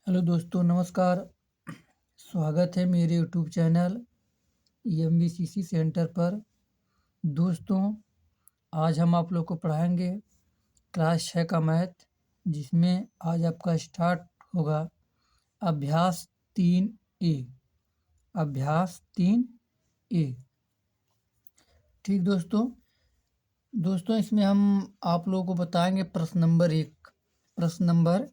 Hello दोस्तों, नमस्कार। स्वागत है मेरे यूट्यूब चैनल MBCC सेंटर पर। दोस्तों, आज हम आप लोग को पढ़ाएंगे क्लास 6 का मैथ, जिसमें आज आपका स्टार्ट होगा अभ्यास 3A। अभ्यास 3A। ठीक दोस्तों, इसमें हम आप लोगों को बताएंगे प्रश्न नंबर 1। प्रश्न नंबर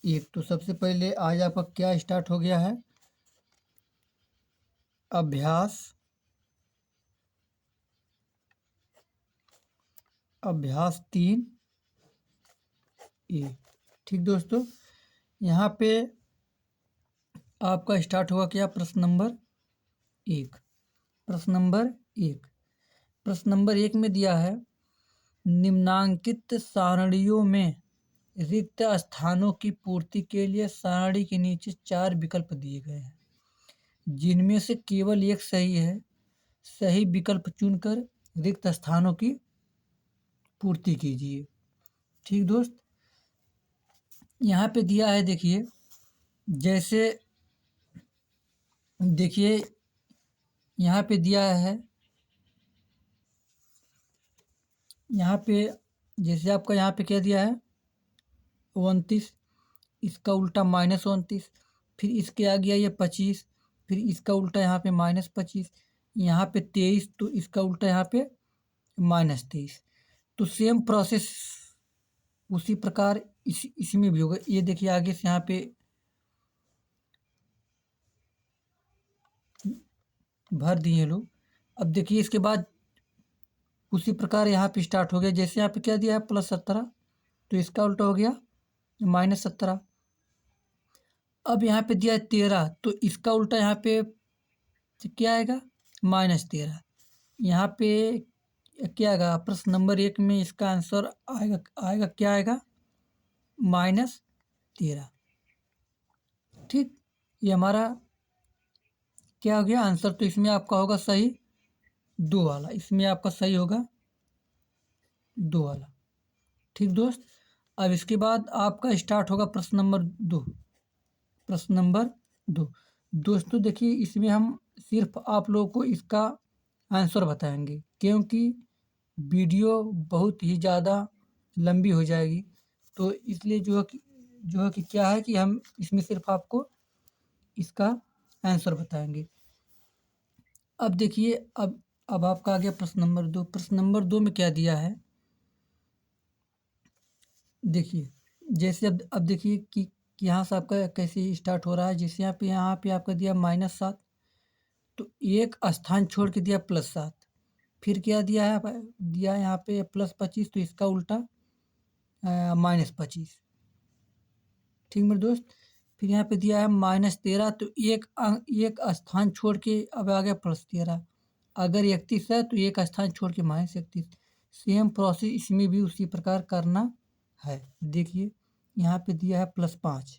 1, तो सबसे पहले आज आपका क्या स्टार्ट हो गया है? अभ्यास अभ्यास 3A। ठीक दोस्तों, यहाँ पे आपका स्टार्ट हुआ क्या? प्रश्न नंबर 1। प्रश्न नंबर 1 प्रश्न नंबर 1 में दिया है, निम्नांकित सारणियों में रिक्त स्थानों की पूर्ति के लिए सारणी के नीचे 4 विकल्प दिए गए हैं, जिनमें से केवल एक सही है। सही विकल्प चुनकर रिक्त स्थानों की पूर्ति कीजिए। ठीक दोस्त, यहाँ पे दिया है, देखिए यहाँ पे दिया है, यहाँ पे जैसे आपका यहाँ पे क्या दिया है? 29, इसका उल्टा -29, फिर इसके आ गया ये 25, फिर इसका उल्टा यहाँ पे -25, यहाँ पे 23, तो इसका उल्टा यहाँ पे -23। तो सेम प्रोसेस उसी प्रकार इसमें भी होगा। ये देखिए आगे से यहाँ पे भर दिए लोग। अब देखिए इसके बाद उसी प्रकार यहाँ पे स्टार्ट हो गया। जैसे यहाँ पे क्या दिया है? +17, तो इसका उल्टा हो गया -17। अब यहाँ पे दिया है 13, तो इसका उल्टा यहाँ पे क्या आएगा? -13। यहाँ पे क्या आएगा? प्रश्न नंबर 1 में इसका आंसर आएगा क्या आएगा? -13। ठीक, ये हमारा क्या हो गया आंसर? तो इसमें आपका होगा सही 2 वाला, इसमें आपका सही होगा 2 वाला। ठीक दोस्त, अब इसके बाद आपका स्टार्ट होगा प्रश्न नंबर 2। प्रश्न नंबर 2 दोस्तों, देखिए इसमें हम सिर्फ आप लोगों को इसका आंसर बताएंगे, क्योंकि वीडियो बहुत ही ज़्यादा लंबी हो जाएगी। तो इसलिए जो है कि क्या है कि हम इसमें सिर्फ आपको इसका आंसर बताएंगे। अब देखिए, अब आपका आ गया प्रश्न नंबर 2। प्रश्न नंबर 2 में क्या दिया है? देखिए, जैसे अब देखिए कि यहाँ से आपका कैसे स्टार्ट हो रहा है। जैसे यहाँ पे आपका दिया -7, तो एक स्थान छोड़ के दिया +7। फिर क्या दिया है? दिया है यहाँ पे +25, तो इसका उल्टा -25। ठीक मेरे दोस्त, फिर यहाँ पे दिया है -13, तो एक स्थान छोड़ के अब आ गया +13। अगर 31 है तो एक स्थान छोड़ के -31। सेम प्रोसेस इसमें भी उसी प्रकार करना है। देखिए यहाँ पे दिया है +5,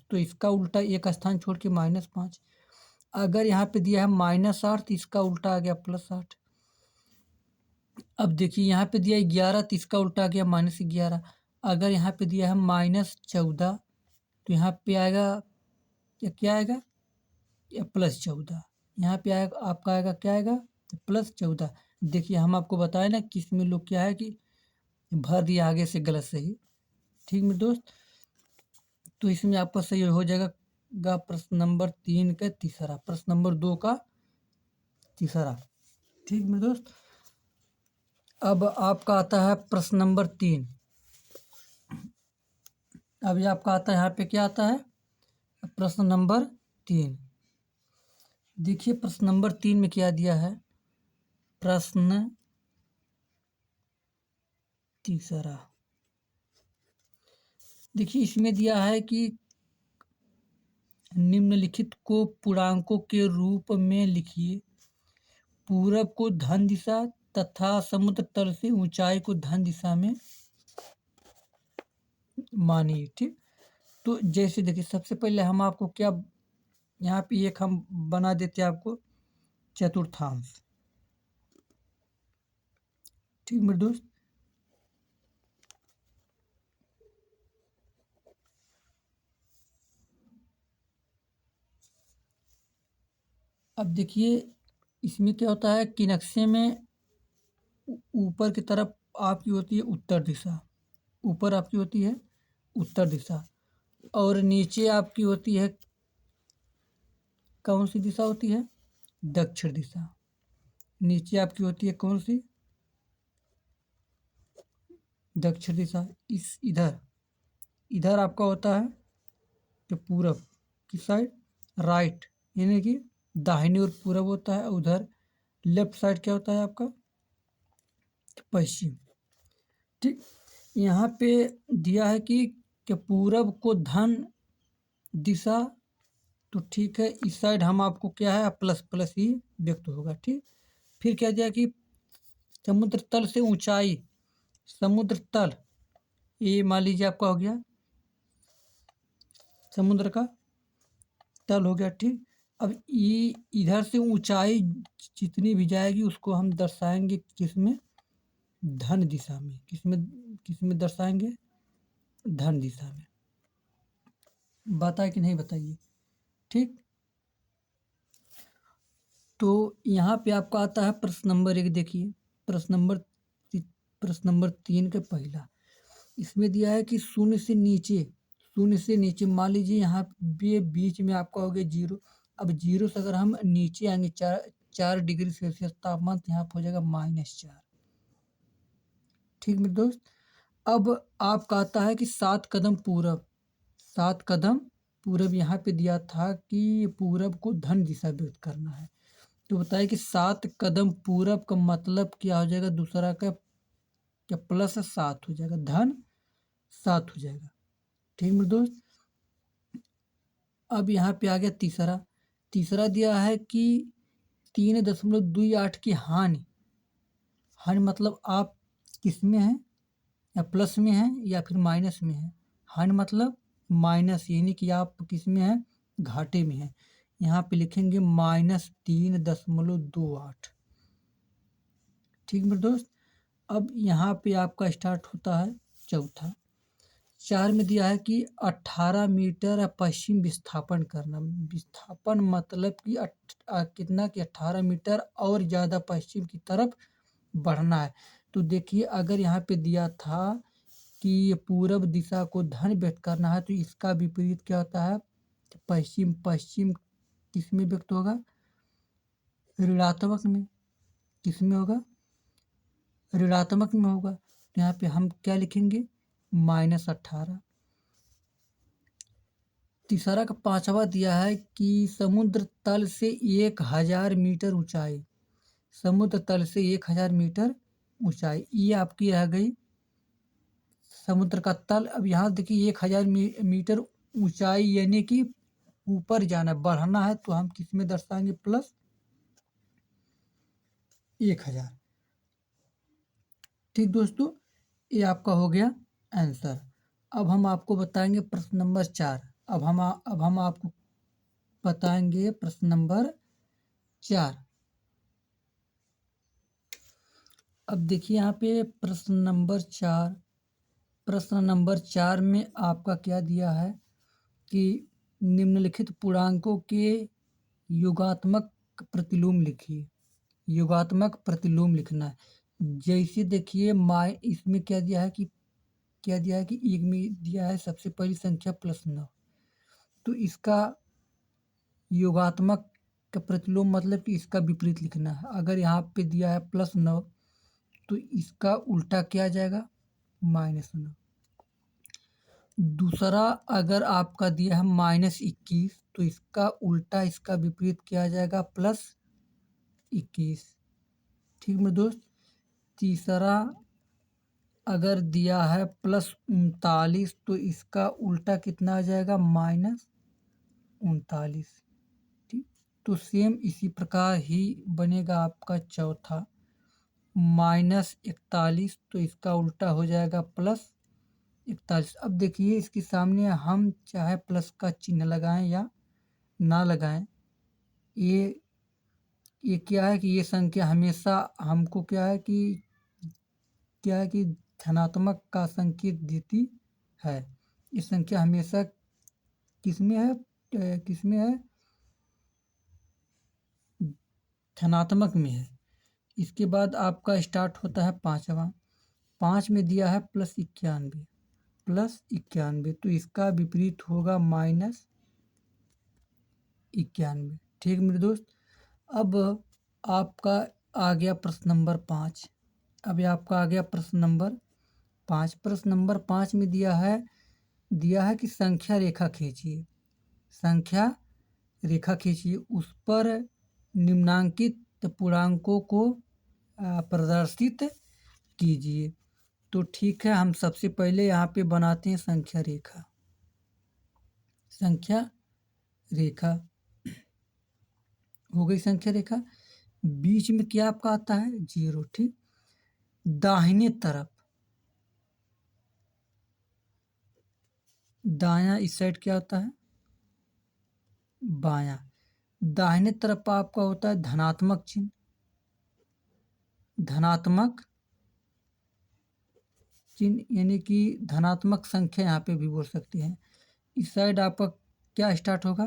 तो इसका उल्टा एक स्थान छोड़ के -5। अगर यहाँ पे दिया है -8, तो इसका उल्टा आ गया +8। अब देखिए यहाँ पे दिया है 11, तो इसका उल्टा आ गया -11। अगर यहाँ पे दिया है -14, तो यहाँ पे आएगा क्या आएगा? या +14। यहाँ पे आएगा आपका आएगा क्या आएगा? +14। देखिए हम आपको बताए ना कि इसमें लोग क्या है कि भर दिया आगे से गलत सही। ठीक मेरे दोस्त, तो इसमें आपका सही हो जाएगा प्रश्न नंबर 3 का तीसरा, प्रश्न नंबर 2 का तीसरा। ठीक मेरे दोस्त, अब आपका आता है प्रश्न नंबर 3। अब ये आपका आता है, यहाँ पे क्या आता है? प्रश्न नंबर 3। देखिए प्रश्न नंबर 3 में क्या दिया है? प्रश्न तीसरा। देखिए इसमें दिया है कि निम्नलिखित को पूर्णांकों के रूप में लिखिए। पूरब को धन दिशा तथा समुद्र तल से ऊंचाई को धन दिशा में मानिए। ठीक, तो जैसे देखिए सबसे पहले हम आपको क्या, यहाँ पे एक हम बना देते हैं आपको चतुर्थांश। ठीक मेरे दोस्त, अब देखिए इसमें क्या होता है कि नक्शे में ऊपर की तरफ आपकी होती है उत्तर दिशा, ऊपर आपकी होती है उत्तर दिशा, और नीचे आपकी होती है कौन सी दिशा होती है? दक्षिण दिशा। नीचे आपकी होती है कौन सी? दक्षिण दिशा। इस इधर इधर आपका होता है कि पूरब, किस साइड? राइट, यानी कि दाहिनी ओर पूरब होता है। उधर लेफ्ट साइड क्या होता है आपका? पश्चिम। ठीक, यहाँ पे दिया है कि पूरब को धन दिशा, तो ठीक है इस साइड हम आपको क्या है प्लस प्लस ही व्यक्त होगा। ठीक, फिर क्या दिया कि समुद्र तल से ऊंचाई, समुद्र तल, ये मान लीजिए आपका हो गया समुद्र का तल हो गया। ठीक, अब ये इधर से ऊंचाई जितनी भी जाएगी उसको हम दर्शाएंगे किसमें? धन दिशा में। किसमें? किसमें दर्शाएंगे? धन दिशा में। बताए कि नहीं बताइए? ठीक, तो यहाँ पे आपका आता है प्रश्न नंबर 1। देखिए प्रश्न नंबर 3 का पहला, इसमें दिया है कि शून्य से नीचे मान लीजिए यहाँ पे बीच में आपका हो गया जीरो। अब जीरो से अगर हम नीचे आएंगे 4 डिग्री सेल्सियस तापमान, तो यहाँ पे हो जाएगा -4। ठीक मेरे दोस्त, अब आपका आता है कि 7 कदम पूरब, 7 कदम पूरब यहाँ पे दिया था कि पूरब को धन दिशा व्यक्त करना है। तो बताइए कि 7 कदम पूरब का मतलब क्या हो जाएगा? दूसरा का क्या +7 हो जाएगा, धन 7 हो जाएगा। ठीक मेरे दोस्त, अब यहाँ पे आ गया तीसरा। तीसरा दिया है कि 3.28 की हानि। हानि मतलब आप किस में हैं? या प्लस में हैं या फिर माइनस में हैं। हानि मतलब माइनस, यानी कि आप किस में हैं? घाटे में हैं। यहाँ पे लिखेंगे -3.28। ठीक मेरे दोस्त, अब यहाँ पे आपका स्टार्ट होता है चौथा। 4 में दिया है कि 18 मीटर पश्चिम विस्थापन करना। विस्थापन मतलब कि कितना कि 18 मीटर और ज़्यादा पश्चिम की तरफ बढ़ना है। तो देखिए अगर यहाँ पे दिया था कि ये पूरब दिशा को धन व्यक्त करना है, तो इसका विपरीत क्या होता है? पश्चिम। पश्चिम किस में व्यक्त होगा? ऋणात्मक में। किस में होगा? ऋणात्मक में होगा। तो यहाँ पे हम क्या लिखेंगे? -18। तीसरा का पांचवा दिया है कि समुद्र तल से 1000 मीटर ऊंचाई, समुद्र तल से 1000 मीटर ऊंचाई, ये आपकी रह गई समुद्र का तल। अब यहाँ देखिए 1000 मीटर ऊंचाई, यानी कि ऊपर जाना बढ़ना है, तो हम किस में दर्शाएंगे? +1000। ठीक दोस्तों, ये आपका हो गया आंसर। अब हम आपको बताएंगे प्रश्न नंबर 4। अब हम आपको बताएंगे प्रश्न नंबर 4। अब देखिए यहाँ पे प्रश्न नंबर 4 में आपका क्या दिया है कि निम्नलिखित पूर्णांकों के योगात्मक प्रतिलोम लिखिए। योगात्मक प्रतिलोम लिखना है। जैसे देखिए इसमें क्या दिया है कि एक में दिया है सबसे पहली संख्या +9, तो इसका योगात्मक का प्रतिलोम मतलब कि इसका विपरीत लिखना है। अगर यहाँ पे दिया है +9, तो इसका उल्टा क्या आ जाएगा? -9। दूसरा अगर आपका दिया है -21, तो इसका उल्टा, इसका विपरीत क्या आ जाएगा? +21। ठीक मेरे दोस्त, तीसरा अगर दिया है +39, तो इसका उल्टा कितना आ जाएगा? -39। ठीक, तो सेम इसी प्रकार ही बनेगा आपका चौथा, -41, तो इसका उल्टा हो जाएगा +41। अब देखिए इसके सामने हम चाहे प्लस का चिन्ह लगाएं या ना लगाएं, ये ये क्या है कि ये संख्या हमेशा हमको क्या है कि धनात्मक का संकेत देती है। ये संख्या हमेशा किसमें है? धनात्मक में है। इसके बाद आपका स्टार्ट होता है पाँचवा। 5 में दिया है +91, +91, तो इसका विपरीत होगा -91। ठीक मेरे दोस्त। अब आपका आ गया प्रश्न नंबर 5। अब आपका आ गया प्रश्न नंबर 5। प्रश्न नंबर 5 में दिया है कि संख्या रेखा खींचिए। संख्या रेखा खींचिए, उस पर निम्नांकित पूर्णांकों को प्रदर्शित कीजिए। तो ठीक है, हम सबसे पहले यहाँ पे बनाते हैं संख्या रेखा। संख्या रेखा हो गई। संख्या रेखा बीच में क्या आपका आता है 0। ठीक, दाहिने तरफ, दायां इस साइड क्या होता है बायां। दाहिने तरफ आपका होता है धनात्मक चिन्ह, धनात्मक चिन्ह यानी कि धनात्मक संख्या यहाँ पे भी बोल सकते हैं। इस साइड आपका क्या स्टार्ट होगा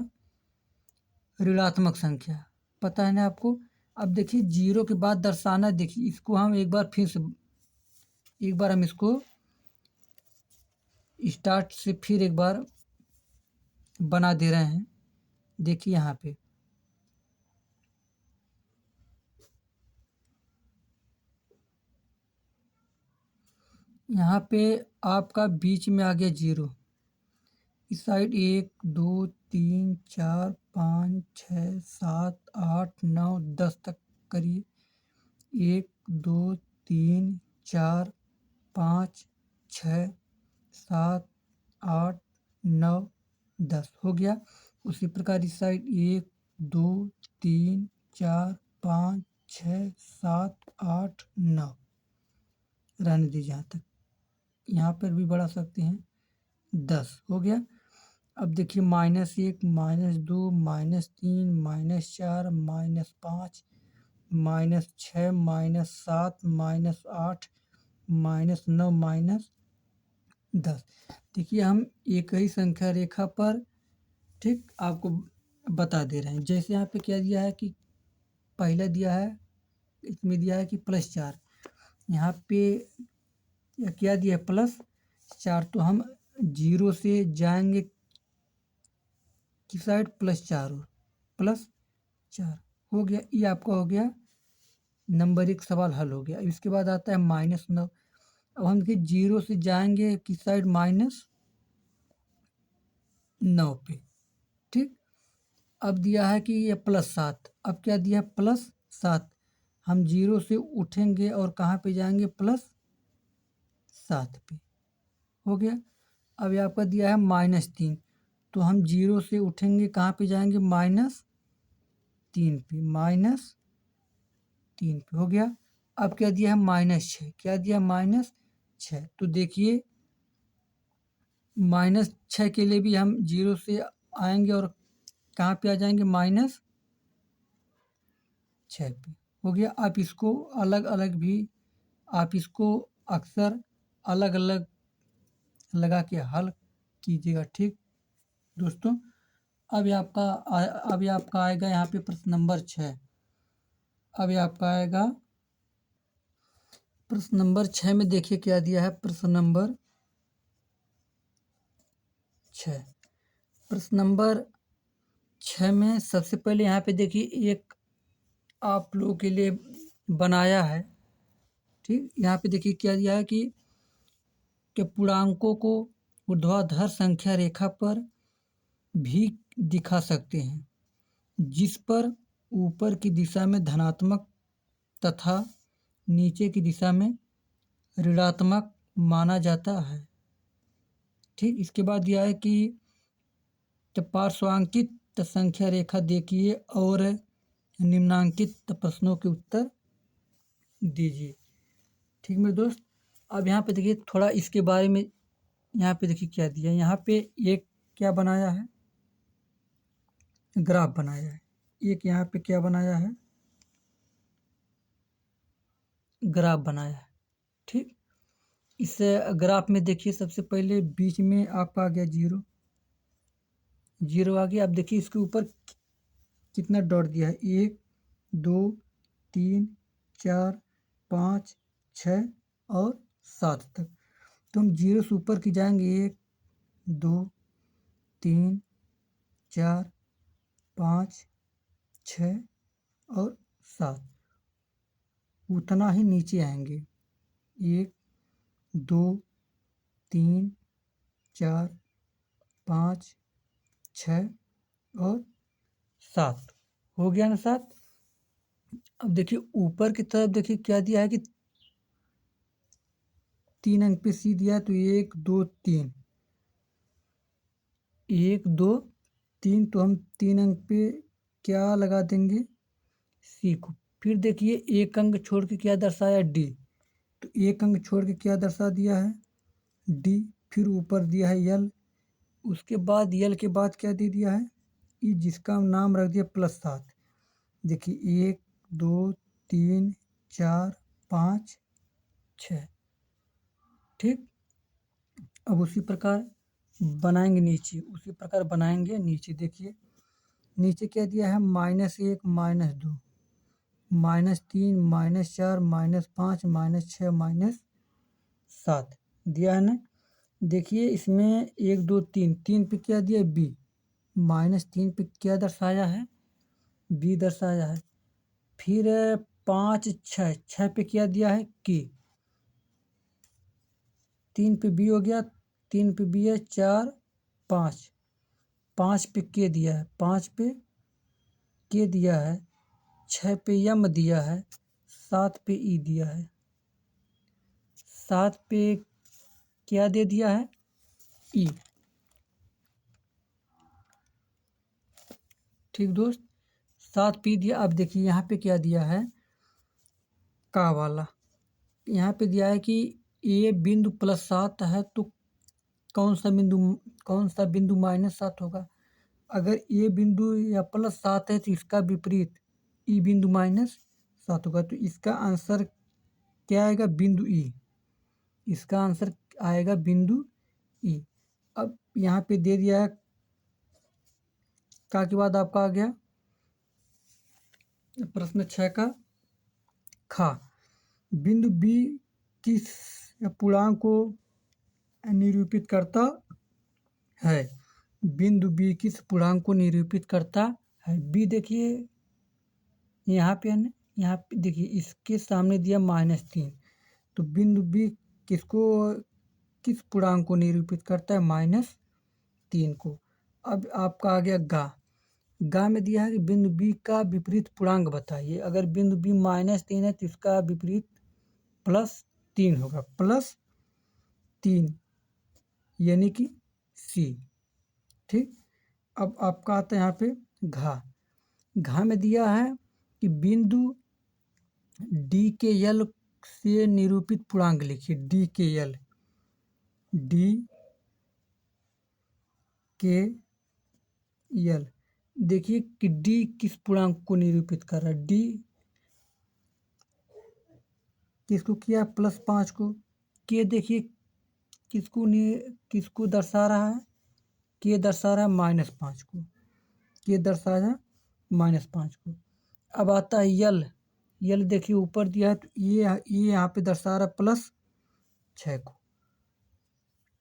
ऋणात्मक संख्या, पता है ना आपको। अब देखिए 0 के बाद दर्शाना, देखिए इसको हम एक बार हम इसको स्टार्ट से फिर एक बार बना दे रहे हैं। देखिए यहाँ पे आपका बीच में आ गया 0। इस साइड 1 2 3 4 5 6 7 8 9 10 तक करिए। 1 2 3 4 5 6 7 8 9 10 हो गया। उसी प्रकार इस साइड 1 2 3 4 5 6 7 8 9 रहने दीजिए यहाँ तक। यहाँ पर भी बढ़ा सकते हैं 10 हो गया। अब देखिए -1 -2 -3 -4 -5 -6 -7 -8 -9 -10। देखिए हम एक ही संख्या रेखा पर ठीक आपको बता दे रहे हैं। जैसे यहाँ पे क्या दिया है कि पहला दिया है, इसमें दिया है कि +4, यहाँ पे क्या दिया है +4, तो हम 0 से जाएंगे किस साइड +4 हो गया। ये आपका हो गया नंबर 1 सवाल हल हो गया। इसके बाद आता है -9। अब हम देखिए 0 से जाएंगे किस साइड -9 पे। ठीक, अब दिया है कि ये +7। अब क्या दिया है +7, हम 0 से उठेंगे और कहाँ पे जाएंगे +7 पे। हो गया। अब ये आपका दिया है -3, तो हम 0 से उठेंगे कहाँ पे जाएंगे -3 पे, -3 पे हो गया। अब क्या दिया है -6, क्या दिया -6, तो देखिए -6 के लिए भी हम 0 से आएंगे और कहाँ पे आ जाएंगे -6 पे। हो गया। आप इसको अलग अलग भी, आप इसको अक्सर अलग अलग लगा के हल कीजिएगा। ठीक दोस्तों, अब ये आपका आएगा यहाँ पे प्रश्न नंबर 6। अब ये आपका आएगा प्रश्न नंबर 6 में देखिए क्या दिया है। प्रश्न नंबर 6, प्रश्न नंबर 6 में सबसे पहले यहाँ पे देखिए एक आप लोगों के लिए बनाया है। ठीक, यहाँ पे देखिए क्या दिया है कि पूर्णांकों को ऊर्ध्वाधर संख्या रेखा पर भी दिखा सकते हैं, जिस पर ऊपर की दिशा में धनात्मक तथा नीचे की दिशा में ऋणात्मक माना जाता है। ठीक, इसके बाद दिया है कि पार्श्वांकित संख्या रेखा देखिए और निम्नांकित प्रश्नों के उत्तर दीजिए। ठीक मेरे दोस्त, अब यहाँ पे देखिए थोड़ा इसके बारे में, यहाँ पे देखिए क्या दिया है। यहाँ पे एक क्या बनाया है, ग्राफ बनाया है। एक यहाँ पे क्या बनाया है, ग्राफ बनाया है। ठीक, इस ग्राफ में देखिए सबसे पहले बीच में आपका आ गया 0 आ गया। अब देखिए इसके ऊपर कितना डॉट दिया है, 1 2 3 4 5 6 और 7 तक। तो हम 0 से ऊपर की जाएंगे 1 2 3 4 5 6 और 7, उतना ही नीचे आएंगे 1 2 3 4 5 6 और 7, हो गया ना 7। अब देखिए ऊपर की तरफ देखिए क्या दिया है कि 3 अंक पे सी दिया है, तो 1 2 3 1 2 3, तो हम 3 अंक पे क्या लगा देंगे, सी को। फिर देखिए एक अंक छोड़ के क्या दर्शाया, डी, तो एक अंक छोड़ के क्या दर्शा दिया है, डी। फिर ऊपर दिया है यल, उसके बाद यल के बाद क्या दे दिया है, ई, जिसका नाम रख दिया +7। देखिए 1 2 3 4 5 6, ठीक। अब उसी प्रकार बनाएंगे नीचे, उसी प्रकार बनाएंगे नीचे। देखिए नीचे क्या दिया है, -1 -2 -3 -4 -5 -6 -7 दिया है ना। देखिए इसमें 1 2 3, 3 पे क्या दिया है, बी, -3 पे क्या दर्शाया है, बी दर्शाया है। फिर 5 6, 6 पे क्या दिया है, की, 3 पे बी हो गया, 3 पे बी है, 4 5, 5 पे के दिया है, 5 पे के दिया है, 6 पे यम दिया है, 7 पे ई दिया है, 7 पे क्या दे दिया है, ई, ठीक दोस्त, 7 पे दिया। अब देखिए यहाँ पे क्या दिया है, का वाला, यहाँ पे दिया है कि ए बिंदु +7 है, तो कौन सा बिंदु -7 होगा। अगर ए बिंदु या +7 है तो इसका विपरीत ई बिंदु -7 होगा, तो इसका आंसर क्या आएगा, बिंदु ई, इसका आंसर आएगा बिंदु ई। अब यहाँ पे दे दिया है, का के बाद आपका आ गया प्रश्न 6 का खा, बिंदु बी किस पूर्णांक को निरूपित करता है, बिंदु बी किस पूर्णांक को निरूपित करता है। बी देखिए यहाँ पे है ना, यहाँ पे देखिए इसके सामने दिया -3, तो बिंदु बी किसको, किस पूर्णांक को निरूपित करता है, -3 को। अब आपका आ गया गा में दिया है कि बिंदु बी का विपरीत पूर्णांक बताइए। अगर बिंदु बी -3 है तो इसका विपरीत +3 होगा, +3 यानी कि सी, ठीक। अब आपका आता है यहाँ पे घा में दिया है कि बिंदु डी के यल से निरूपित पूर्णांक लिखिए, डी के यल, डी के यल। देखिए कि डी किस पूर्णांक को निरूपित कर रहा है, डी किसको किया, +5 को। के देखिए किसको दर्शा रहा है, के दर्शा रहा है -5 को, के दर्शा रहा है -5 को। अब आता है यल देखिए ऊपर दिया है, तो ये यहाँ पे दर्शा रहा है +6 को,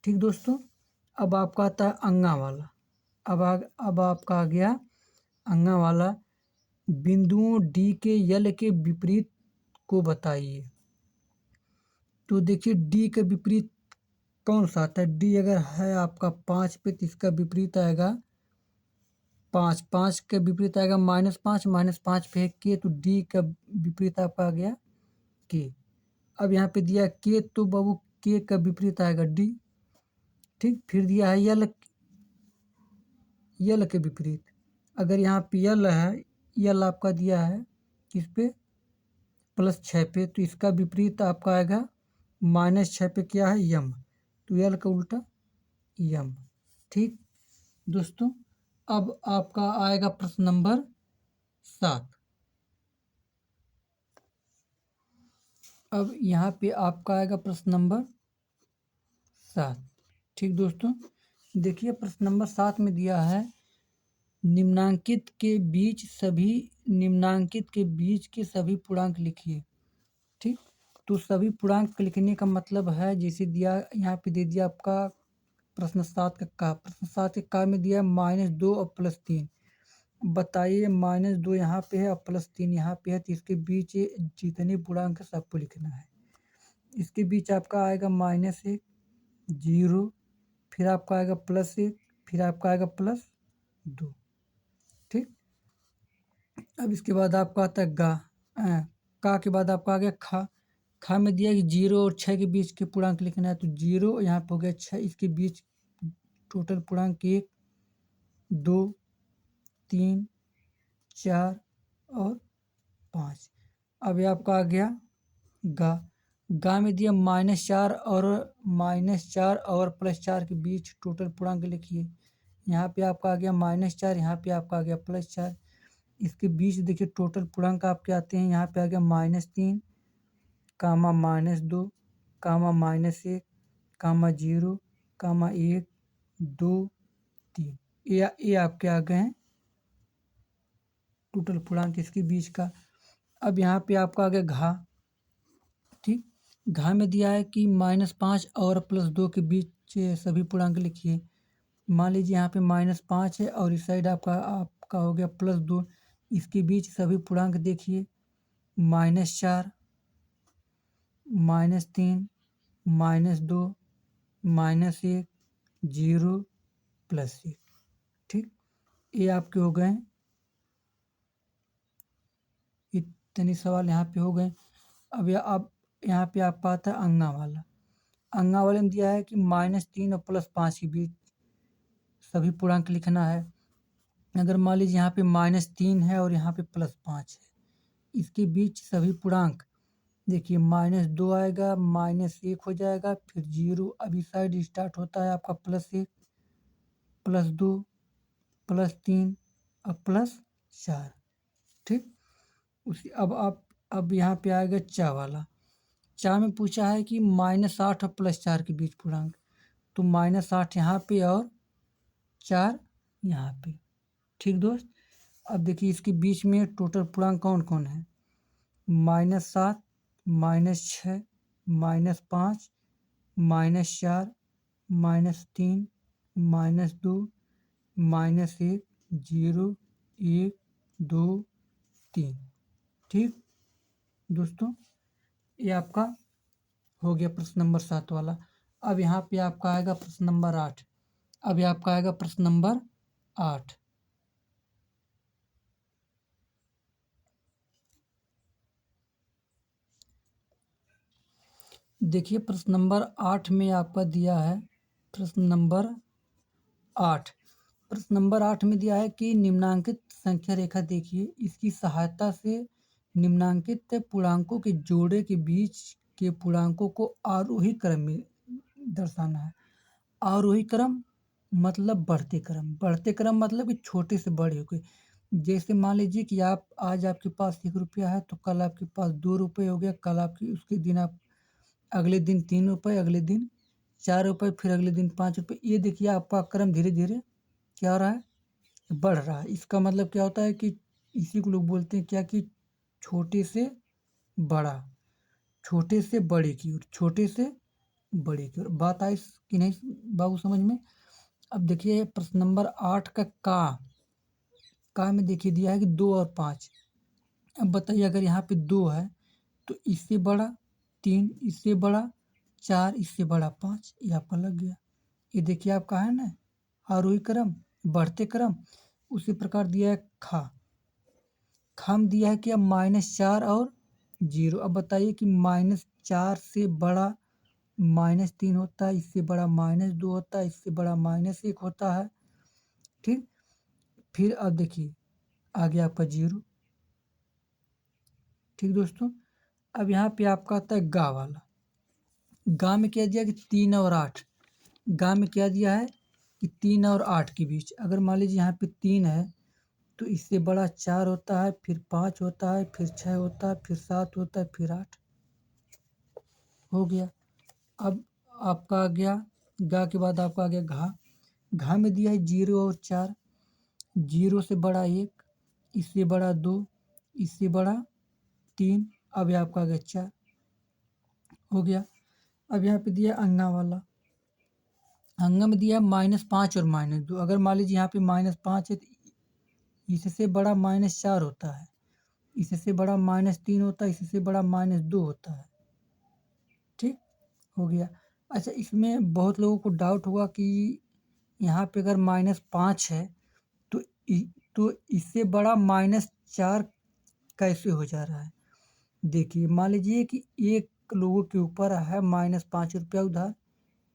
ठीक दोस्तों। अब आपका आता है अंगा वाला, अब आपका आ गया अंगा वाला, बिंदुओं डी के यल के विपरीत को बताइए। तो देखिए डी के विपरीत कौन सा आता है, डी अगर है आपका 5 पे तो इसका विपरीत आएगा 5, 5 के विपरीत आएगा -5, -5 पे है के, तो डी का विपरीत आपका आ गया के। अब यहाँ पे दिया के, तो बाबू के का विपरीत आएगा डी, ठीक। फिर दिया है यल के विपरीत, अगर यहाँ पे यल है, यल आपका दिया है किस पे, +6 पे, तो इसका विपरीत आपका आएगा -6 पे क्या है, यम, तो यल का उल्टा यम, ठीक दोस्तों। अब आपका आएगा प्रश्न नंबर 7। अब यहाँ पे आपका आएगा प्रश्न नंबर 7, ठीक दोस्तों। देखिए प्रश्न नंबर 7 में दिया है निम्नांकित के बीच सभी निम्नांकित के बीच के सभी पूर्णांक लिखिए। ठीक, तो सभी पूर्णांक लिखने का मतलब है, जैसे दिया यहाँ पे दे दिया आपका प्रश्न 7 का प्रश्न 7 के का में दिया -2 और +3। बताइए -2 यहाँ पे है और +3 यहाँ पे है, तो इसके बीच जितने पूर्णांक है सबको लिखना है। इसके बीच आपका आएगा -1, 0, फिर आपका आएगा +1, फिर आपका आएगा +2। ठीक, अब इसके बाद आपका आता है का के बाद आपका आ गया खा में दिया कि 0 और 6 के बीच के पूर्णांक लिखना है, तो 0 यहाँ पे हो गया 6, इसके बीच टोटल पूर्णांक 1, 2, 3, 4 और 5। अब ये आपका आ गया गा में दिया -4 और +4 के बीच टोटल पूर्णांक लिखिए। यहाँ पे आपका आ गया -4, यहाँ पे आपका आ गया +4। इसके बीच देखिए टोटल पूर्णांक आपके आते हैं, यहाँ पे आ गया -3, कामा -2, कामा -1, कामा 0, कामा 1, 2, 3। ये आपके आ गए हैं टोटल पूर्णांक इसके बीच का। अब यहाँ पे आपका आ गया ठीक, में दिया है कि -5 और +2 के बीच सभी पूर्णांक लिखिए। मान लीजिए यहाँ पे -5 है और इस साइड आपका हो गया +2, इसके बीच सभी पूर्णांक देखिए, -4, -3, -2, -1, 0, +1। ठीक, ये आपके हो गए, इतने सवाल यहाँ पे हो गए। अब यहाँ पे आपका आता है अंगा वाले में दिया है कि -3 और +5 के बीच सभी पूर्णांक लिखना है। अगर मान लीजिए यहाँ पे -3 है और यहाँ पे +5 है, इसके बीच सभी पूर्णांक देखिए, -2 आएगा, -1 हो जाएगा, फिर 0, अभी साइड स्टार्ट होता है आपका +1, +2, +3 और +4। ठीक, उसी अब यहाँ पे आएगा चा में पूछा है कि -8 और +4 के बीच पूर्णांक, तो -8 यहाँ पे और 4 यहाँ पे। ठीक दोस्त, अब देखिए इसके बीच में टोटल पूर्णांक कौन कौन है, -7, -6, -5, -4, -3, -2, -1, 0, 1, 2, 3। ठीक दोस्तों, ये आपका हो गया प्रश्न नंबर 7 वाला। अब यहाँ पे आपका आएगा प्रश्न नंबर 8। अब ये आपका आएगा प्रश्न नंबर 8। देखिए प्रश्न नंबर 8 में आपका दिया है, प्रश्न नंबर 8 में दिया है कि निम्नांकित संख्या रेखा देखिए, इसकी सहायता से निम्नांकित पूर्णांकों के जोड़े के बीच के पूर्णांकों को आरोही क्रम में दर्शाना है। आरोही क्रम मतलब बढ़ते क्रम मतलब कि छोटे से बड़े हो गए। जैसे मान लीजिए कि आज आपके पास 1 रुपया है, तो कल आपके पास 2 रुपये हो गया, कल आपकी उसके दिन अगले दिन 3 रुपये, अगले दिन 4 रुपये, फिर अगले दिन 5 रुपये। ये देखिए आपका क्रम धीरे धीरे क्या हो रहा है, बढ़ रहा है। इसका मतलब क्या होता है कि इसी को लोग बोलते हैं क्या, कि छोटे से बड़ा, छोटे से बड़े की ओर, छोटे से बड़े की ओर। बात आई कि नहीं बाबू समझ में? अब देखिए प्रश्न नंबर 8 का में देखिए दिया है कि 2 और 5। अब बताइए अगर यहाँ पे 2 है तो इससे बड़ा 3, इससे बड़ा 4, इससे बड़ा 5, ये आपका लग गया। ये देखिए आपका है ना आरोही क्रम, बढ़ते क्रम। उसी प्रकार दिया है खा में दिया है कि अब -4 और 0। अब बताइए कि -4 से बड़ा -3 होता है, इससे बड़ा -2 होता है, इससे बड़ा -1 होता है। ठीक, फिर अब देखिए आ गया आपका 0। ठीक दोस्तों, अब यहाँ पे आपका आता है गा में क्या दिया कि 3 और 8। गा में क्या दिया है कि 3 और 8 के बीच। अगर मान लीजिए यहाँ पे 3 है तो इससे बड़ा 4 होता है, फिर 5 होता है, फिर 6 होता है, फिर 7 होता है, फिर 8 हो गया। अब आपका आ गया गा के बाद आपका आ गया घा में दिया है 0 और 4। 0 से बड़ा 1, इससे बड़ा 2, इससे बड़ा 3, अब ये आपका आ गया 4 हो गया। अब यहाँ पे दिया अंगा वाला, अंगा में दिया -5 और -2। अगर मान लीजिए यहाँ पे -5 है तो इससे बड़ा -4 होता है, इससे बड़ा -3 होता है, इससे बड़ा -2 होता है। ठीक हो गया। अच्छा, इसमें बहुत लोगों को डाउट हुआ कि यहाँ पे अगर -5 है तो तो इससे बड़ा -4 कैसे हो जा रहा है। देखिए, मान लीजिए कि एक लोगों के ऊपर है -5 रुपया उधार,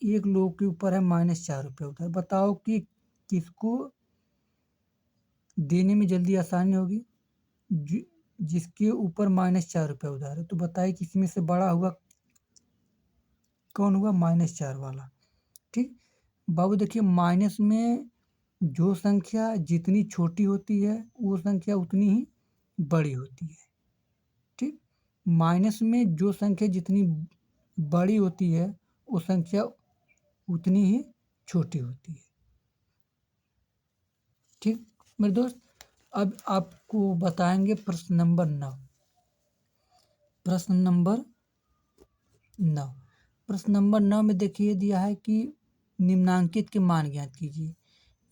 एक लोगों के ऊपर है -4 रुपया उधार। बताओ कि किसको देने में जल्दी आसानी होगी। जिसके ऊपर -4 रुपया उधार है, तो बताइए कि इसमें से बड़ा हुआ कौन हुआ, -4 वाला। ठीक बाबू, देखिए माइनस में जो संख्या जितनी छोटी होती है वो संख्या उतनी ही बड़ी होती है। ठीक, माइनस में जो संख्या जितनी बड़ी होती है वो संख्या उतनी ही छोटी होती है। ठीक मेरे दोस्त, अब आपको बताएंगे प्रश्न नंबर 9। प्रश्न नंबर 9 प्रश्न नंबर 9 में देखिए दिया है कि निम्नांकित के मान ज्ञात कीजिए।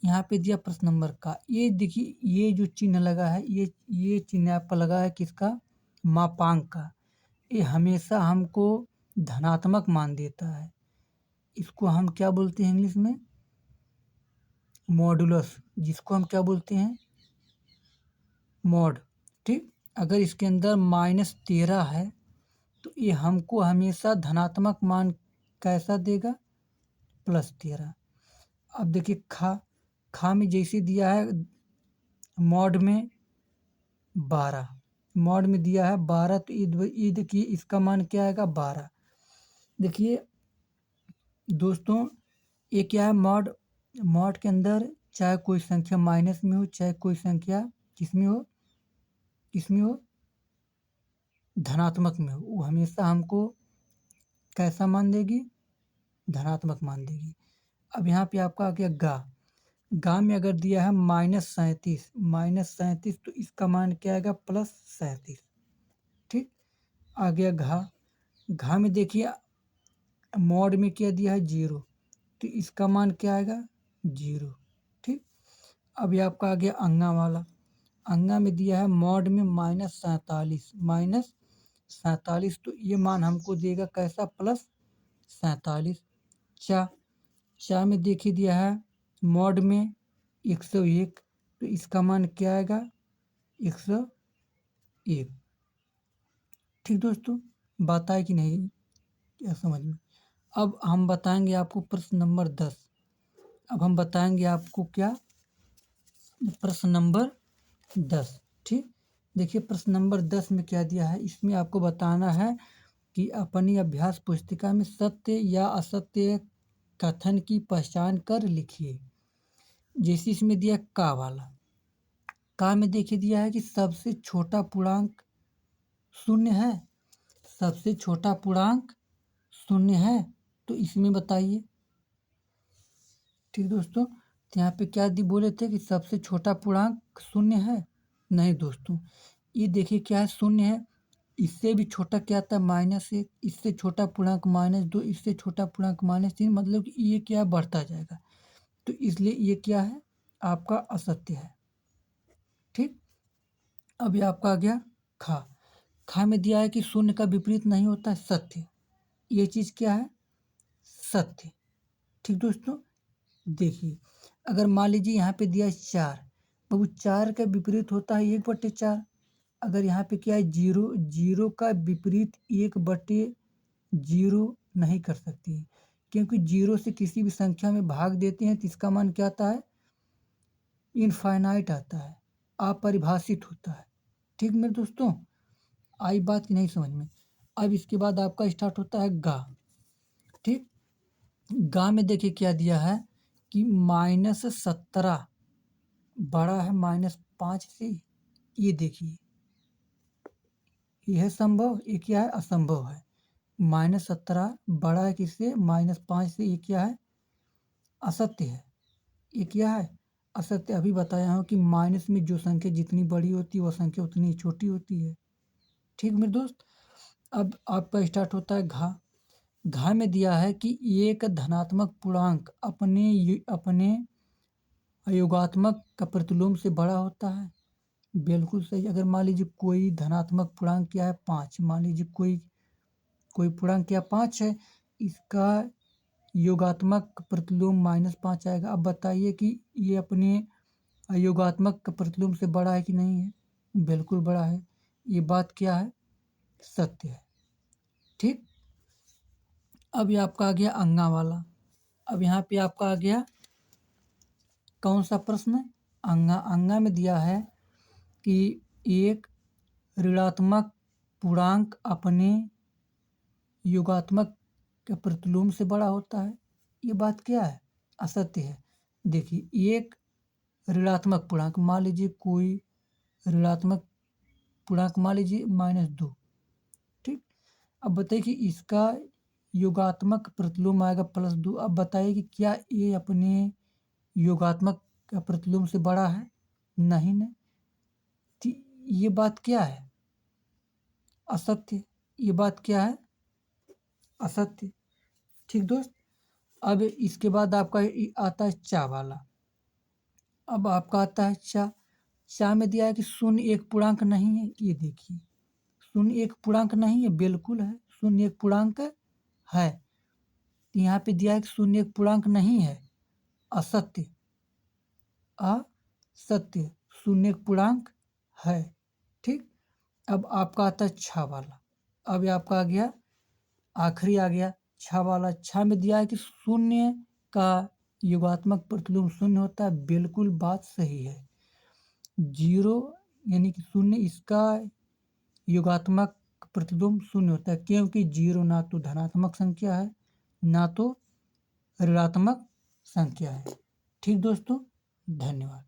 यहाँ पे दिया प्रश्न नंबर का, ये देखिए ये जो चिन्ह लगा है, ये चिन्ह आपका लगा है किसका, मापांक का। ये हमेशा हमको धनात्मक मान देता है। इसको हम क्या बोलते हैं इंग्लिश में, मॉडुलस, जिसको हम क्या बोलते हैं, मॉड। ठीक, अगर इसके अंदर -13 है तो ये हमको हमेशा धनात्मक मान कैसा देगा, +13। अब देखिए खा में जैसे दिया है मॉड में 12, मॉड में दिया है 12, तो ये देखिए इसका मान क्या आएगा, 12। देखिए दोस्तों, ये क्या है, मॉड। मॉड के अंदर चाहे कोई संख्या माइनस में हो, चाहे कोई संख्या किसमें हो, धनात्मक में हो, वो हमेशा हमको कैसा मान देगी, धनात्मक मान देगी। अब यहाँ पे आपका आ गया गा में अगर दिया है -37, तो इसका मान क्या आएगा, +37। ठीक, आ गया घा में देखिए मॉड में क्या दिया है, 0, तो इसका मान क्या आएगा, 0। ठीक, अब ये आपका आ गया अंगा वाला, अंगा में दिया है मॉड में -47, तो ये मान हमको देगा कैसा, +47। चा में देखिए दिया है मॉड में 101, तो इसका मान क्या आएगा, 101। ठीक दोस्तों, बात आए कि नहीं, क्या समझ में। अब हम बताएंगे आपको प्रश्न नंबर 10। अब हम बताएंगे आपको क्या, प्रश्न नंबर 10। ठीक, देखिए प्रश्न नंबर 10 में क्या दिया है, इसमें आपको बताना है कि अपनी अभ्यास पुस्तिका में सत्य या असत्य कथन की पहचान कर लिखिए। जैसे इसमें दिया का वाला, का में देखिए दिया है कि सबसे छोटा पूर्णांक 0 है, सबसे छोटा पूर्णांक 0 है, तो इसमें बताइए। ठीक दोस्तों, तो यहाँ पे क्या बोले थे कि सबसे छोटा पूर्णांक 0 है, नहीं दोस्तों, ये देखिए क्या है, 0 है। इससे भी छोटा क्या आता है, -1, इससे छोटा पूर्णांक -2, इससे छोटा पूर्णांक -3, मतलब कि ये क्या बढ़ता जाएगा, तो इसलिए ये क्या है, आपका असत्य है। ठीक, अब ये आपका आ गया खा में दिया है कि 0 का विपरीत नहीं होता है, सत्य। ये चीज़ क्या है, सत्य। ठीक दोस्तों, देखिए अगर मान लीजिए यहाँ पे दिया है 4, बाबू 4 का विपरीत होता है 1/4। अगर यहाँ पे क्या है, 0 का विपरीत 1/0 नहीं कर सकती है, क्योंकि 0 से किसी भी संख्या में भाग देते हैं तो इसका मान क्या आता है, इनफाइनाइट आता है, अपरिभाषित होता है। ठीक मेरे दोस्तों, आई बात की नहीं समझ में। अब इसके बाद आपका स्टार्ट होता है गा। ठीक, गा में देखिए क्या दिया है कि -17 बड़ा है -5 से। ये देखिए, यह संभव, ये क्या है, असंभव है। -17 बड़ा है किससे, -5 से, ये क्या है, असत्य है। ये क्या है, असत्य अभी बताया हूँ कि माइनस में जो संख्या जितनी बड़ी होती है वह संख्या उतनी ही छोटी होती है। ठीक मेरे दोस्त। अब आपका स्टार्ट होता है घा। घा में दिया है कि एक धनात्मक पूर्णांक अपने योगात्मक का प्रतिलोम से बड़ा होता है। बिल्कुल सही। अगर मान लीजिए कोई धनात्मक पूर्णांक क्या है 5, मान लीजिए कोई कोई पूर्णांक क्या 5 है, इसका योगात्मक प्रतिलोम -5 आएगा। अब बताइए कि ये अपने योगात्मक का प्रतिलोम से बड़ा है कि नहीं है? बिल्कुल बड़ा है। ये बात क्या है? सत्य है। ठीक। अब ये आपका आ गया अंगा वाला। अब यहाँ पे आपका आ गया कौन सा प्रश्न? अंगा। अंगा में दिया है कि एक ऋणात्मक पूर्णांक अपने योगात्मक के प्रतिलोम से बड़ा होता है। ये बात क्या है? असत्य है। देखिए एक ऋणात्मक पूर्णांक, मान लीजिए कोई ऋणात्मक पूर्णांक मान लीजिए -2। ठीक। अब बताइए कि इसका योगात्मक प्रतिलोम आएगा +2। अब बताइए कि क्या ये अपने योगात्मक का प्रतिलोम से बड़ा है? नहीं ना। तो ये बात क्या है? असत्य। ये बात क्या है? असत्य। ठीक दोस्त। अब इसके बाद आपका आता है चा वाला। अब आपका आता है चा। चा में दिया है कि शून्य एक पूर्णांक नहीं है। ये देखिए शून्य एक पूर्णांक नहीं है, बिल्कुल है। शून्य एक पूर्णांक है। यहाँ पे दिया है कि शून्य एक पूर्णांक नहीं है। असत्य। असत्य। शून्य एक पूर्णांक है। ठीक। अब आपका आता है छा वाला। अब ये आपका आ गया आखिरी आ गया छा वाला। छा में दिया है कि शून्य का योगात्मक प्रतिलोम शून्य होता है। बिल्कुल बात सही है। 0 यानी कि शून्य, इसका योगात्मक प्रतिलोम शून्य होता है, क्योंकि 0 ना तो धनात्मक संख्या है ना तो ऋणात्मक संख्या है। ठीक दोस्तों, धन्यवाद।